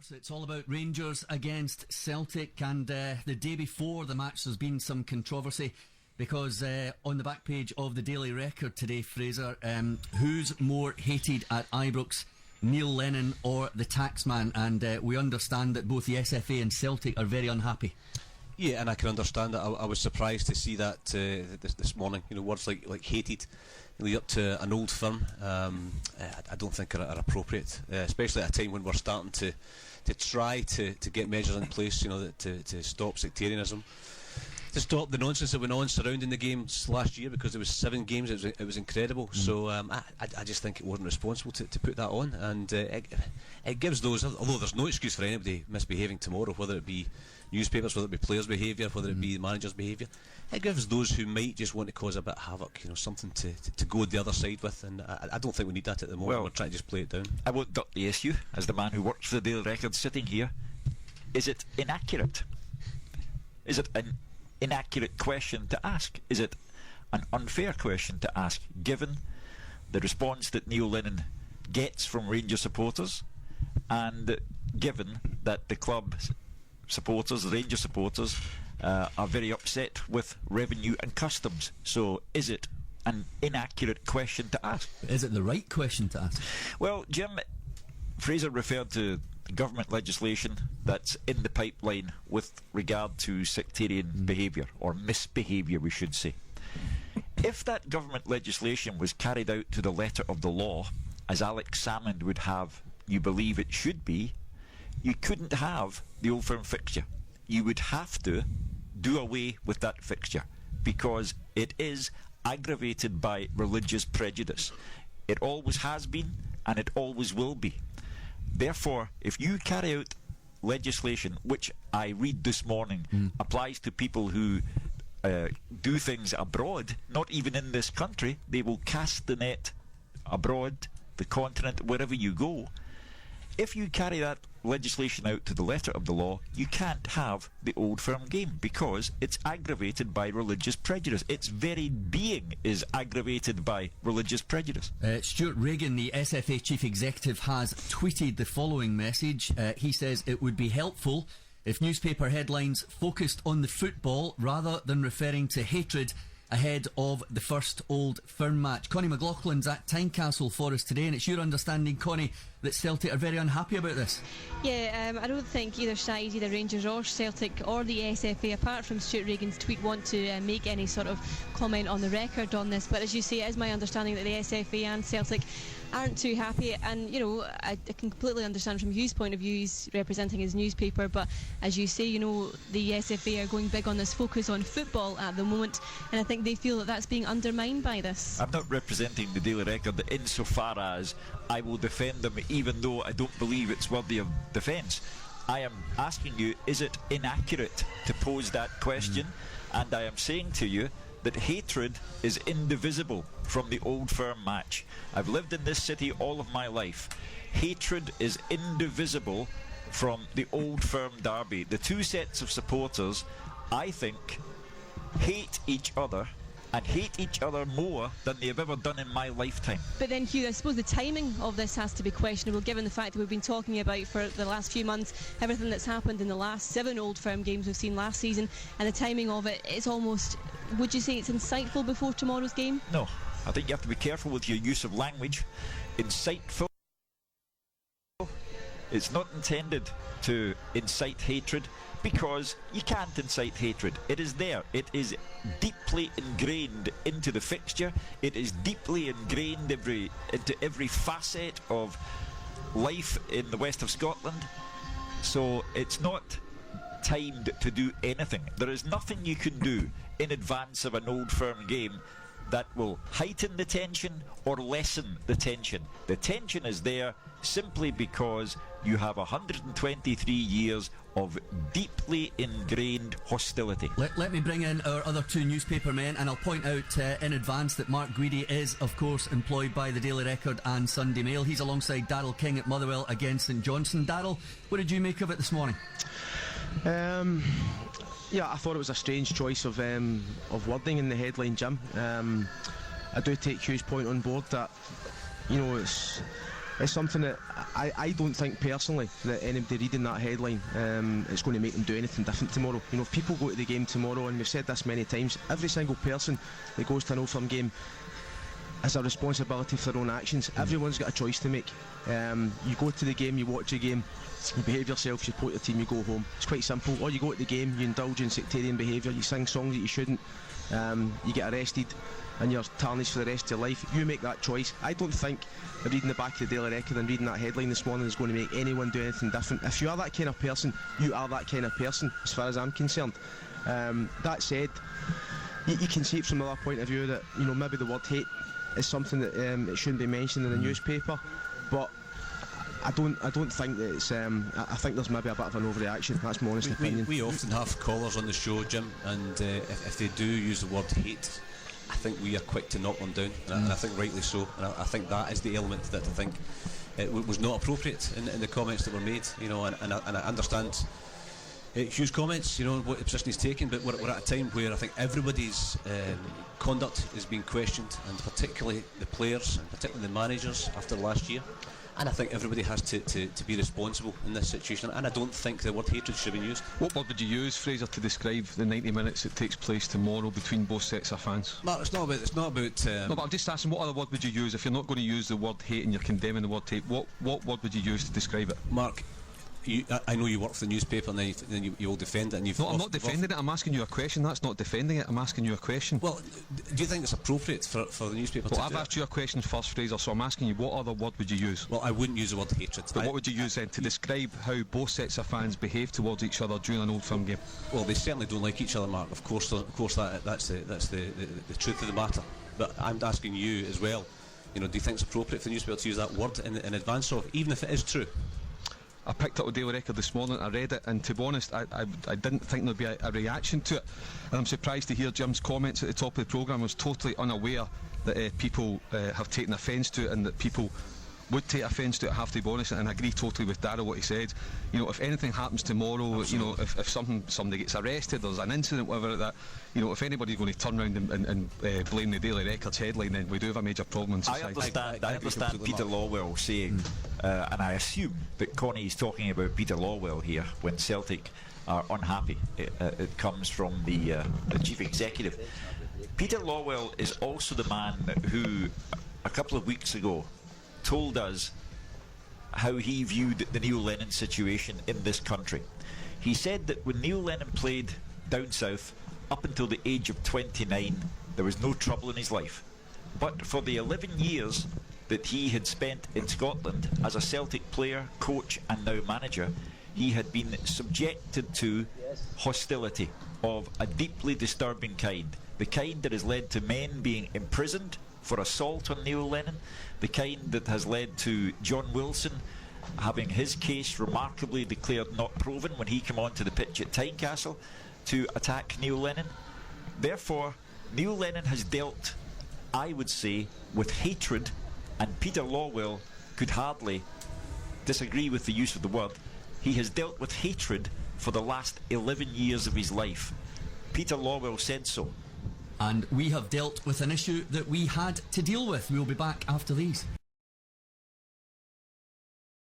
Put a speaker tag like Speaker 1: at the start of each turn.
Speaker 1: course, it's all about Rangers against Celtic, and the day before the match there's been some controversy because on the back page of the Daily Record today, Fraser, who's more hated at Ibrox, Neil Lennon or the Taxman? And we understand that both the SFA and Celtic are very unhappy. Yeah, and I can understand that. I was surprised to see that this morning. You know, words like hated lead up to an old firm. I don't think are appropriate, especially at a time when we're starting to try to get measures in place. You know, to stop sectarianism, to stop the nonsense that went on surrounding the games last year, because there was 7 games. It was incredible. So I just think it wasn't responsible to put that on, and it gives those, although there's no excuse for anybody misbehaving tomorrow, whether it be newspapers, whether it be players' behaviour, whether it be the manager's behaviour, it gives those who might just want to cause a bit of havoc, you know, something to go the other side with, and I don't think we need that at the moment. Well, we're trying to just play it down.
Speaker 2: I won't duck the issue, as the man who works for the Daily Record sitting here. Is it inaccurate? Is it an inaccurate question to ask? Is it an unfair question to ask, given the response that Neil Lennon gets from Rangers supporters, and given that the club supporters, the Rangers supporters, are very upset with revenue and customs? So is it an inaccurate question to ask?
Speaker 1: Is it the right question to ask?
Speaker 2: Well, Jim, Fraser referred to government legislation that's in the pipeline with regard to sectarian behaviour, or misbehaviour we should say. If that government legislation was carried out to the letter of the law, as Alex Salmond would have you believe it should be, you couldn't have the Old Firm fixture. You would have to do away with that fixture, because it is aggravated by religious prejudice. It always has been, and it always will be. Therefore, if you carry out legislation, which I read this morning applies to people who do things abroad, not even in this country, they will cast the net abroad, the continent, wherever you go. If you carry that legislation out to the letter of the law, you can't have the Old Firm game, because it's aggravated by religious prejudice. Its very being is aggravated by religious prejudice.
Speaker 1: Stuart Regan, the SFA Chief Executive, has tweeted the following message. He says it would be helpful if newspaper headlines focused on the football rather than referring to hatred ahead of the first Old Firm match. Connie McLaughlin's at Tynecastle for us today, and it's your understanding, Connie, that Celtic are very unhappy about this.
Speaker 3: Yeah, I don't think either side, either Rangers or Celtic or the SFA, apart from Stuart Regan's tweet, want to make any sort of comment on the record on this. But as you say, it is my understanding that the SFA and Celtic aren't too happy, and you know, I can completely understand from Hugh's point of view. He's representing his newspaper, but as you say, you know, the SFA are going big on this focus on football at the moment, and I think they feel that that's being undermined by this.
Speaker 2: I'm not representing the Daily Record insofar as I will defend them, even though I don't believe it's worthy of defence. I am asking you, is it inaccurate to pose that question? And I am saying to you that hatred is indivisible from the Old Firm match. I've lived in this city all of my life. Hatred is indivisible from the Old Firm derby. The two sets of supporters, I think, hate each other, and hate each other more than they have ever done in my lifetime.
Speaker 3: But then, Hugh, I suppose the timing of this has to be questionable, given the fact that we've been talking about for the last few months everything that's happened in the last 7 Old Firm games we've seen last season, and the timing of it is almost, would you say it's insightful before tomorrow's game?
Speaker 2: No, I think you have to be careful with your use of language. Insightful, it's not intended to incite hatred, because you can't incite hatred. It is there. It is deeply ingrained into the fixture. It is deeply ingrained into every facet of life in the west of Scotland. So it's not timed to do anything. There is nothing you can do in advance of an Old Firm game that will heighten the tension or lessen the tension. The tension is there simply because you have 123 years of deeply ingrained hostility.
Speaker 1: Let me bring in our other 2 newspaper men, and I'll point out in advance that Mark Guidi is, of course, employed by the Daily Record and Sunday Mail. He's alongside Darryl King at Motherwell against St Johnstone. Darryl, what did you make of it this morning?
Speaker 4: Yeah, I thought it was a strange choice of wording in the headline, Jim. I do take Hugh's point on board that, you know, it's something that I don't think personally that anybody reading that headline is going to make them do anything different tomorrow. You know, if people go to the game tomorrow, and we've said this many times, every single person that goes to an Old Firm game has a responsibility for their own actions. Everyone's got a choice to make. You go to the game, you watch the game, you behave yourself, you support your team, you go home. It's quite simple. Or you go to the game, you indulge in sectarian behaviour, you sing songs that you shouldn't, you get arrested and you're tarnished for the rest of your life. You make that choice. I don't think that reading the back of the Daily Record and reading that headline this morning is going to make anyone do anything different. If you are that kind of person, you are that kind of person, as far as I'm concerned. That said, you can see it from another point of view that, you know, maybe the word hate is something that it shouldn't be mentioned in the newspaper, but I don't think that it's I think there's maybe a bit of an overreaction. That's my honest opinion.
Speaker 5: We often have callers on the show, Jim, and if they do use the word hate, I think we are quick to knock them down, and I think rightly so. And I think that is the element that I think it was not appropriate in the comments that were made, you know, and I understand Hugh's comments, you know, what position he's taken, but we're at a time where I think everybody's conduct is being questioned, and particularly the players, and particularly the managers after last year. And I think everybody has to be responsible in this situation, and I don't think the word hatred should have been used.
Speaker 6: What word would you use, Fraser, to describe the 90 minutes that takes place tomorrow between both sets of fans?
Speaker 5: Mark, it's not about
Speaker 6: no, but I'm just asking, what other word would you use if you're not going to use the word hate and you're condemning the word hate? What word would you use to describe it?
Speaker 5: Mark, I know you work for the newspaper, and then you all defend it. And
Speaker 6: no, I'm not defending it. I'm asking you a question. That's not defending it. I'm asking you a question.
Speaker 5: Well, do you think it's appropriate for the newspaper to do?
Speaker 6: Well, I've asked you a question first, Fraser, so I'm asking you, what other word would you use?
Speaker 5: Well, I wouldn't use the word hatred.
Speaker 6: But what would you use then to describe how both sets of fans behave towards each other during an Old Firm game?
Speaker 5: Well, they certainly don't like each other, Mark. Of course, that's the truth of the matter. But I'm asking you as well. You know, do you think it's appropriate for the newspaper to use that word in advance of, even if it is true?
Speaker 6: I picked up the Daily Record this morning, I read it, and to be honest, I didn't think there'd be a reaction to it. And I'm surprised to hear Jim's comments at the top of the programme. I was totally unaware that people have taken offence to it, and that people would take offence to it, I have to be honest, and I agree totally with Darryl what he said. You know, if anything happens tomorrow, absolutely, you know, if somebody gets arrested, there's an incident, whatever like that, you know, if anybody's going to turn around and blame the Daily Record's headline, then we do have a major problem in society.
Speaker 2: I understand Peter Lawwell saying, and I assume that Connie is talking about Peter Lawwell here when Celtic are unhappy. It comes from the chief executive. Peter Lawwell is also the man who, a couple of weeks ago, told us how he viewed the Neil Lennon situation in this country. He said that when Neil Lennon played down south up until the age of 29, there was no trouble in his life. But for the 11 years that he had spent in Scotland as a Celtic player, coach and now manager, he had been subjected to hostility of a deeply disturbing kind. The kind that has led to men being imprisoned for assault on Neil Lennon, the kind that has led to John Wilson having his case remarkably declared not proven when he came onto the pitch at Tynecastle to attack Neil Lennon. Therefore, Neil Lennon has dealt, I would say, with hatred, and Peter Lawwell could hardly disagree with the use of the word. He has dealt with hatred for the last 11 years of his life. Peter Lawwell said so.
Speaker 1: And we have dealt with an issue that we had to deal with. We'll be back after these.